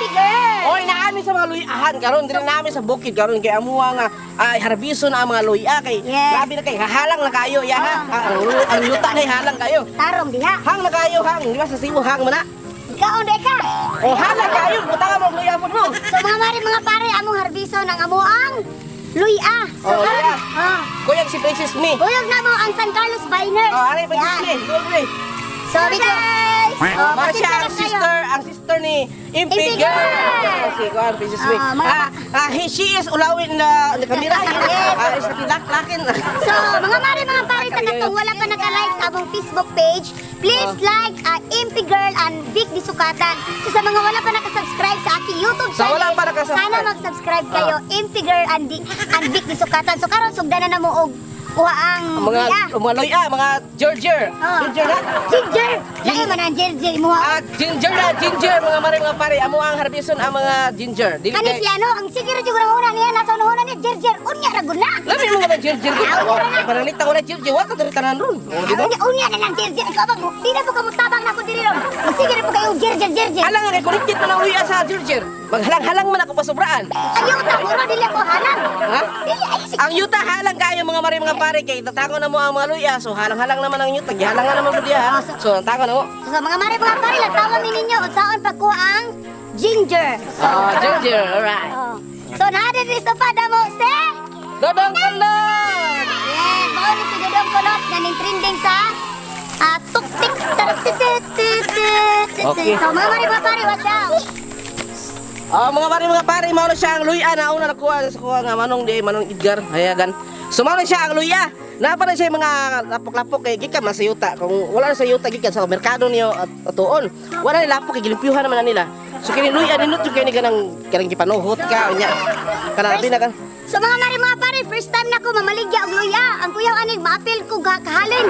Impi girl. Oy, naami sa mga luyahan karon dili namin sa bukid karon kay amuha nga harbiso na ang mga luya kay Yes. grabe na kay halang na kayo ya ha. Ang yuta na halang kayo. Tarong diha. Hang na kayo hang, di ba sa Cebu hang mo na? Ikaon de ka. O halang kayo, butangan mo ang luya mo no. So mga pare, among harbiso ng amuang luya. So Oh, luya. Kuya si Princess Me. Uyog na mo ang San Carlos Viner. Oh, ari Princess Me. Good. So guys. Para siya ang sister ni Impi Impi Girl. Girl. Si Kuan Princess Me. She is ulawin na kamera. Yes. Is lakin. So, mga pare sa katong wala pa naka-like sa among Facebook page, please like Impi Girl and Vic Disukatan. So, sa mga wala pa naka-subscribe sa aking YouTube Sa channel, wala pa naka-subscribe. sana mag-subscribe kayo, Impi Girl and Vic Disukatan. So, karon sugdanan na mo og kuha ang luya. Mga luya, mga Ginger. Ginger na. Ginger! Dahil man ang ginger mo. Ginger na, ginger mga pare. Amo ang harbison ang mga ginger. Dili Kani kay. siya no, ang siguro jud ra una niya nasa una niya ginger unya ra gud na. Labi mo mga ginger. Panalita ko na ginger, wa ka diri tanan ron. Oh, di ba? Unya na lang ginger. Ikaw ba, di na po kamutabang na ko diri ron. Sige na po kayo ginger. Alang nga connected mo na luya sa ginger. Maghalang-halang man ako pasobraan. Ayaw ta mura dili ako halang. Ha? Dili ay sige. Ang yuta halang kayo mga pare kay tatango na mo ang mga luya. So halang-halang naman ang yuta. Gihalang na naman mo diha. So tatango na mo. So mga pare latawan mi ninyo unsaon pagkuha ang ginger. Ginger, alright. So naa diri sa pada mo se. Dodong Kulot! Yes, mao ni si Dodong Kulot nga ning trending sa tuktik Okay. So mga pare watch out. Mga pare, mao na siya ang luya na una nakuha sa kuha nga manong Edgar Hayagan. So mao na siya ang luya. Napa na siya yung mga lapok-lapok kay gikan man sa yuta. Kung wala na sa yuta gikan sa merkado niyo at tuon. Wala ni lapok kay gilimpyuhan naman na nila. So kini luya ninot yung kini kanang gipanuhot ka unya. Kana na kan. So mga pare, first time na ko mamaligya og luya. Ang kuyaw aning maapil ko kahalin.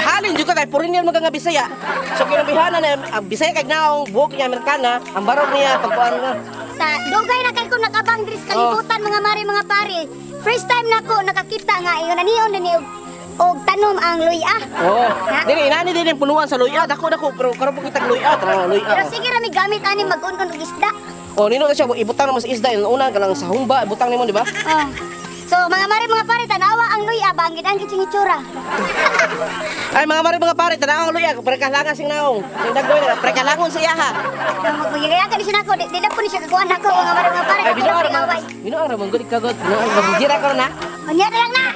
Halin juga kay purin niya mga Bisaya. So kinabihanan na Bisaya kay naong buhok niya Amerikana, ang barog niya pagkuan nga. Sa dugay na kay ko nakabang diri sa kalibutan mga pare. First time na ko nakakita nga iyon aniyon na ni og tanom ang luya. Oh, dili inani din yung punuan sa luya. Dako pero karon po kita luya, tara luya. Pero sige ra mi gamit ani mag-unkon og isda. Oh, nino na siya ibutang naman sa isda yung una kanang sa humba, ibutang nimo di ba? Oh. So mga pare tanawa ang luya bangid ang kiting itsura. Ay mga pare, tanaw ang luya, prekahlangan sing naong. Sing daggoy na prekahlangon sa iyaha. Magigaya ka ni siya nako, di na po ni siya kakuan nako mga pare. Ay bino ara mong gud kagod. Magjira ka na. Unya lang na.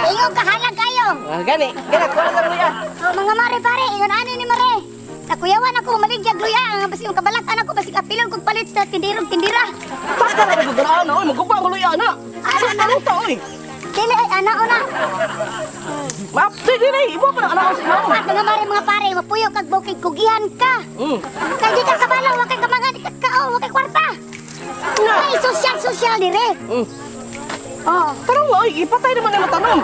Ingog kahalag kayo. Gani ko sa luya. Oh mga pare, ingon ani ni mare. Nakuyawan ako maligyag luya, ang basi yung kabalatan ako basi kapilon kog palit sa tindirong tindira. Taka na gudaan oy, magubang ang luya na. Ano na Luta oy. dili ay ana una. Map, sige na, ibo pa na anak ko sa imo. At mga pare, mapuyo kag bukid kugihan ka. Kay di ka kabalo, wa kay kamangan di ka kao, wa kay kwarta. Ay social dire. Oh, Pero oy, ipatay naman ang tanom.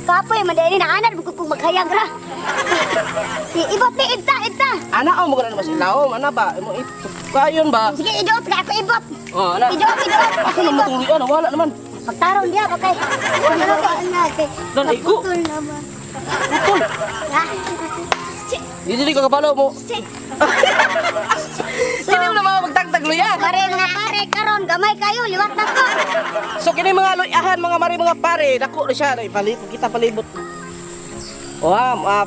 kapoy madali na anad kung maghayag ra. Ibot ni ibta. Ana mo gana naman sila. Ana ba? Mo kayon ba? Sige idot ka ako ibot. Oh, ana. Idot. Ako naman tong luya na wala naman. Pagtarong dia pa kay. Ano ka natin? Don iku. Putol naman. Putol. Dili ko kabalo mo. Dili mo na magtagtag luya. Mga pare karon gamay kayo liwat na ko. So kini mga luyahan mga pare, dako na siya palibot kita palibot. Oh,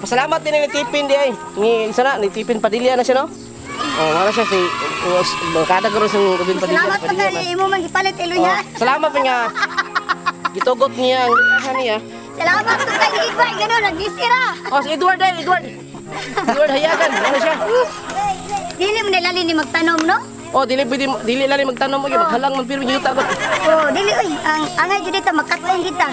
pasalamat din ni Tipin di ay. Ni isa na ni Tipin Padilla na siya no. Oh, wala siya si kada karon sa Rubin Padilla. Salamat pa kay imo man gipalit iluya. Salamat pa nga. Gitugot niya ang luyahan niya. Salamat pa kay Edward gano'n nagdisira. Oh, si Edward. Edward Hayagan, ano siya? Dili mo nilali ni magtanom no? Oh, dili lali magtanong mo maghalang man pero yuta ko. Oh, dili oy, ang angay jud dito makatong kita.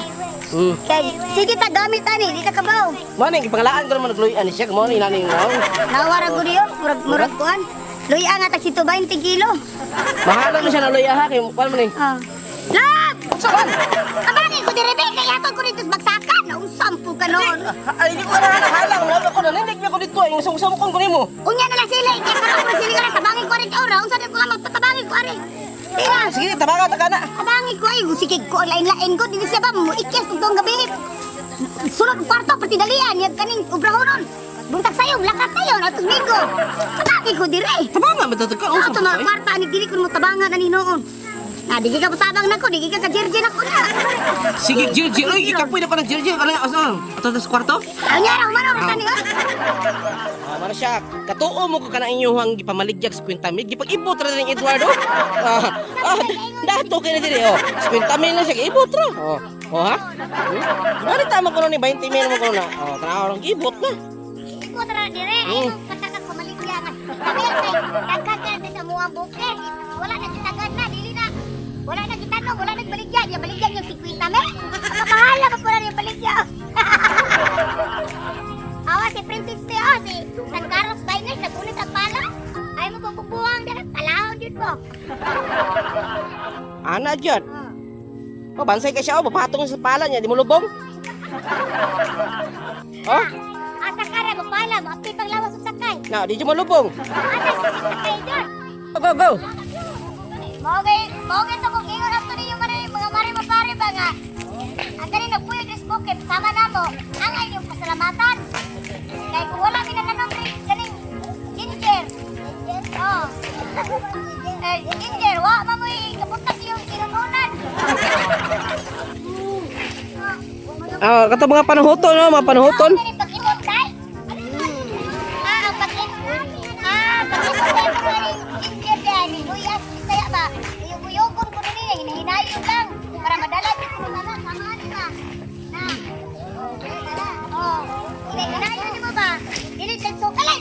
Kay sige ta gamit ani, di ta kabaw. Mani ipanglaan ko naman nagluyan siya, mo ni nani ngaw. Nawara ko diyo, murag kuan. Luya nga tag 120 kilo. Mahal mo siya na luya ha kay pal mo ni. Lab! Saan? Abani ko dire kay ato ko dito bagsakan. Ang sampu ka noon. Ay di ko na halang, wala ko na nilig ko dito ay usong ko nimo. Unya na lang sila, kaya karon mo sila ka tabangin ko rin ora, unsa ko nga magpatabangin ko ari. Tira. Sige, tabaga ta kana. Tabangin ko ay sige ko lain-lain ko dili siya ba mo ikyas tugtong gabi. Sulod kwarto pati dalian yag kaning ubrahonon. Buntag sa payong lakat tayo na tumigo. Tabagi ko dire. Tabangan matatakan Sa unsa ito na kwarta ni dili ko mo tabangan ani noon. Na digi ka tabang nako, digi ka jirjin ako na. Sige, Jill. Oy, ikapoy na pa ng Jill. Ano asa? Ato sa kwarto? Anya ra umano ra tani. Mara siya, katuo mo ko kana inyong gipamaligyag sa kwintamil. Gipag-ibot ra ning Eduardo. Dato kay na diri oh. Sa kwintamil na siya ibot ra. Ha? Ano tama ko ni 20 mil mo ko na. Tanaw rong ibot na. Iko tara dire ay patakas ko maligya nga. Kami kay nagkakan sa mga bukid. Wala na kitagad na dili na. Wala na kitanong, wala nang baligya. Yung baligya yung 50 me. Mapahala pa pula yung baligya. Awa si Princess Teo, si San Carlos Biners, nagulit ang pala. Ay mo pagpupuwang dyan, palahon yun mo. Ana jud. Bansay ka siya mapatong sa pala niya, di mo lubong. Asa ka rin, mapala, mapi pang lawas sa sakay. Na, di mo lubong. Asa si sakay dyan. Go. Mogay sa kong ingon ato ninyo mga mari mapari ba nga. Ang galing nagpuyo ng smoke, sama na mo, ang inyong pasalamatan. Kaya kung wala minananong rin, galing, ginger. Oh. Ginger, wa mamoy, kapuntak yung kinununan. Kato mga panuhuton, no? Mga panuhuton. Ang galing pag-imot, tay. Ang pag-imot. Pag-imot tayo ko rin, ginger dyan, luyas, saya ba? Uyog-uyogon ko rin eh, hinahinayon lang. Para madala din ko na lang, samaan na. Na. Oh. Hinahinayon niyo mo ba? Dili, so kalay,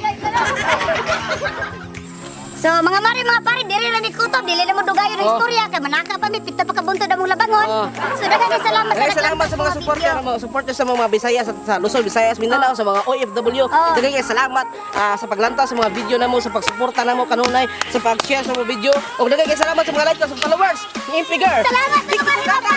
So mga mari mga pare, dili na ni kutob, dili na mo dugayon ng istorya kay manaka pa mi pita pa kabuntod ang mong labangon. So daghang salamat Salamat sa mga supporter mo, supporter sa mga Bisaya sa Luzon, Visayas, Mindanao, sa mga OFW. Daghang salamat sa paglanta sa mga video namo, sa pagsuporta namo kanunay, sa pag-share sa mga video. Ug daghang salamat sa mga like sa followers ni Impigar. Salamat mga mari mga pare.